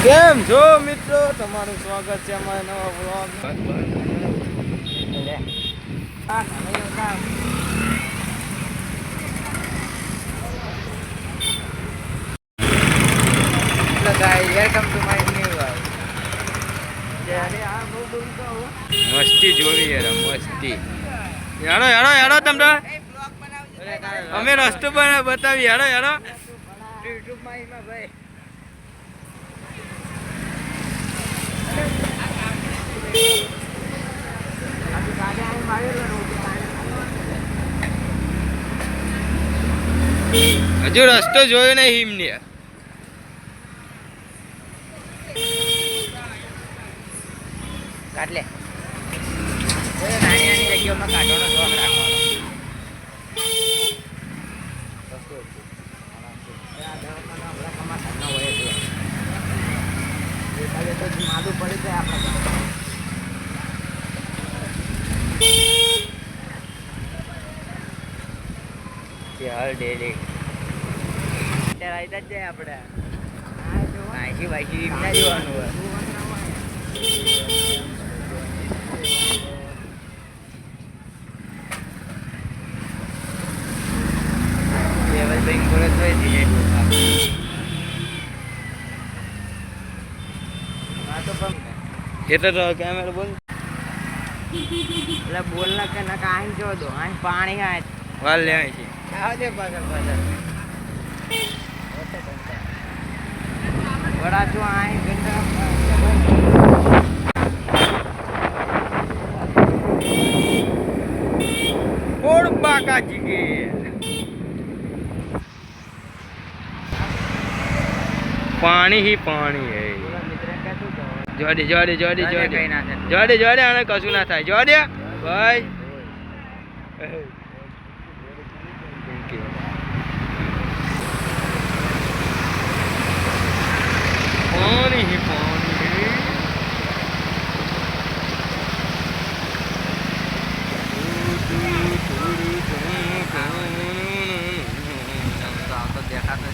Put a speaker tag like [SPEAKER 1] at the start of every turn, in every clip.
[SPEAKER 1] કેમ છો મિત્રો, તમારું સ્વાગત છે અમારા નવા blog. Welcome to my new vlog. મસ્તી જોવી યાર, મસ્તી. યાડો યાડો યાડો તમને અમે રસ્તો પણ બતાવી. યાડો યાડો યુટ્યુબમાં ભાઈ. હજુ રસ્તો જોયો નહીં હિમને. કાઢ લે. નાની નાની જગ્યાઓમાં કાઢવાનો શોખ રાખવાનો. માલું પડી જાય આપણે. હાલ ડેલી અત્યારે આવી જ જાય આપણે. નાઈસી વાઈસી ના જોવાનું હોય. લેવલ બેંક બોલે તો ધીરે એટલે તો કેમેરા બોલ એટલે બોલ ના કે ના કાંઈ જો દો અહીં પાણી હા વાલ લે છે. આવજે પાછળ પાછળ બડા જો અહીં ગંડા કોડ બાકાજી કે પાણી ही पानी है. જોડે જોડે જોડે જોડે જોડે જોડે આને કશું ના થાય. જોડે ભાઈ पानी ही पानी है. तो देखा था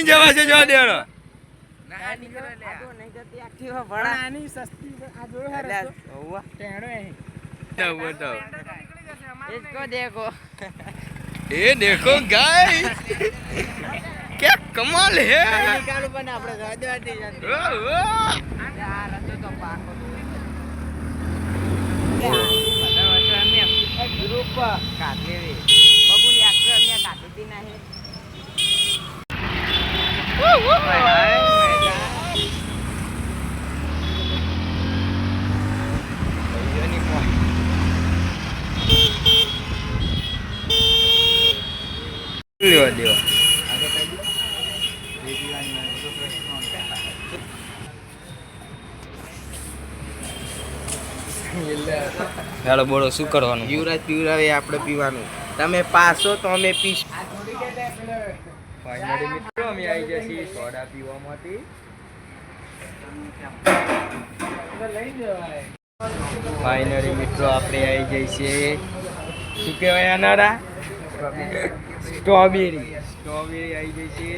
[SPEAKER 1] જવા છે. જો દેવાનો ये देखो गाइस क्या कमाल है. હેલો બોલો શું કરવાનું? યુવરાજ પીવરાવે આપણે પીવાનું. તમે પાસો તો અમે પીશું. ફાઇનલી મિત્રો અમે આવી ગયા છીએ સોડા પીવા માટે. ફાઇનલી મિત્રો આપણે આવી જઈએ છીએ શું કહેવાય આનારા સ્ટ્રોબેરી. સ્ટ્રોબેરી આવી ગઈ છે.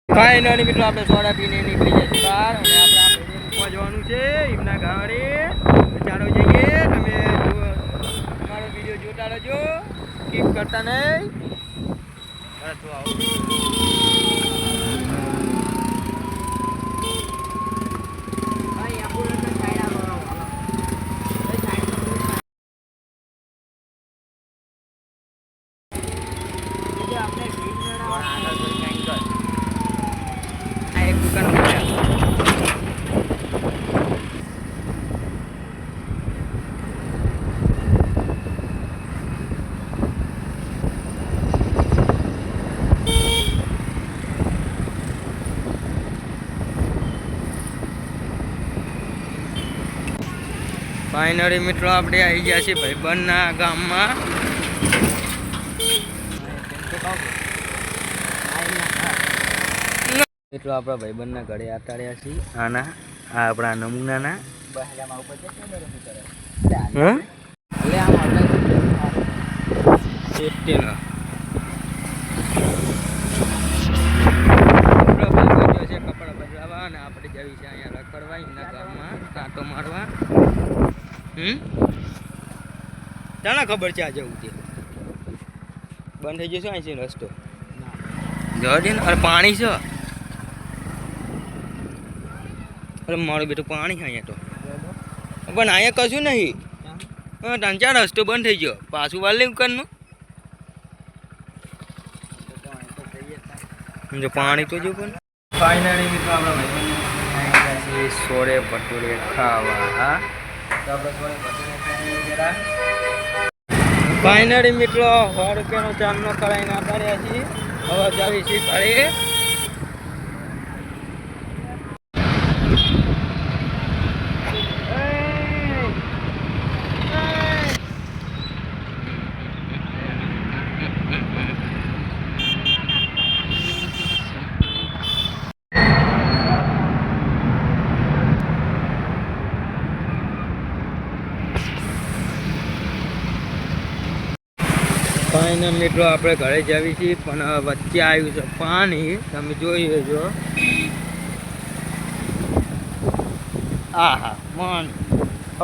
[SPEAKER 1] ફાઇનલી મિત્રો આપણે સોડા પીને નીકળી જઈએ બહાર અને આપણે આ ભાઈને મૂકવા જવાનું છે એમના ગાડી. ચાલો જઈએ. તમે અમારો વિડીયો જોતા રહેજો, સ્કીપ કરતા નહીં. ફાઇનલી મિત્રો આપણે આવી ગયા છીએ ભાઈબંધના ગામમાં. એટલો આપણા ભાઈબંધના ઘરે આટાડ્યા છીએ આના આ આપણા નમૂનાના કપડા બદલાવા અને આપણે જવી છે અહીંયા રખડવા એમના ગામમાં કાંટો મારવા. તને ખબર છે આ જવું તે બંધ થઈ જશે અહીં છે રસ્તો જવા દે ને. અરે પાણી છે, અરે મારું બેટું પાણી છે અહીંયા તો, પણ અહીંયા કશું નહીં. હા ત્રણ ચાર રસ્તો બંધ થઈ ગયો, પાછું વાર લેવું કરનું જો પાણી તો જો. પણ ફાઇનલી મિત્રો આપણા ભાઈ સોરે ભટુરે ખાવા. હા તો આપણે સોરે ભટુરે ખાઈએ જરા. ફાઇનલી મિત્રો 100 રૂપિયાનો ચાંદનો કરાઈને આટાડ્યા છીએ. હવે જાવી છીએ ઘરે. ફાઇનલ મિત્રો આપણે ઘરે જવી છીએ, પણ વચ્ચે આવ્યું છે પાણી. તમે જોઈ લેજો. આહા મન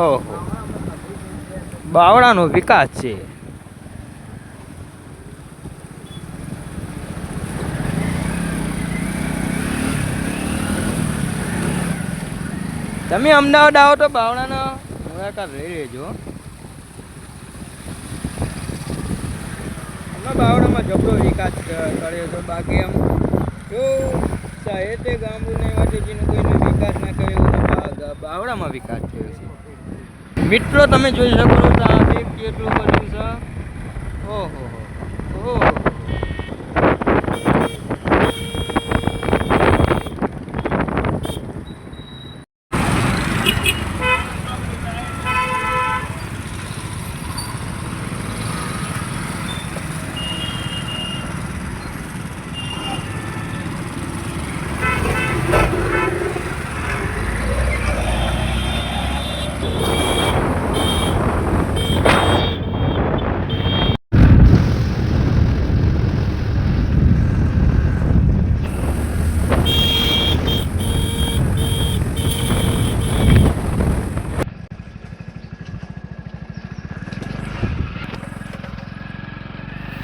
[SPEAKER 1] ઓહો બાવળાનો વિકાસ છે. તમે અમદાવાદ આવો તો બાવળાનો મુલાકાત લઈ લેજો. બાવળામાં જબરો વિકાસ કર્યો હતો. બાકી આમ જો સાહેતે ગામડું વાટેજીનો કોઈનો વિકાસ ના કર્યો, બાવળામાં વિકાસ થયો છે. મિત્રો તમે જોઈ શકો છો ટ્રાફિક કેટલું બધું છે. ઓહો ઓહો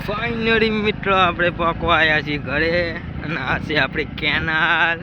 [SPEAKER 1] ફાઇનલી મિત્રો આપણે પહોંચવા આવ્યા છીએ ઘરે, અને આ છે આપણી કેનાલ.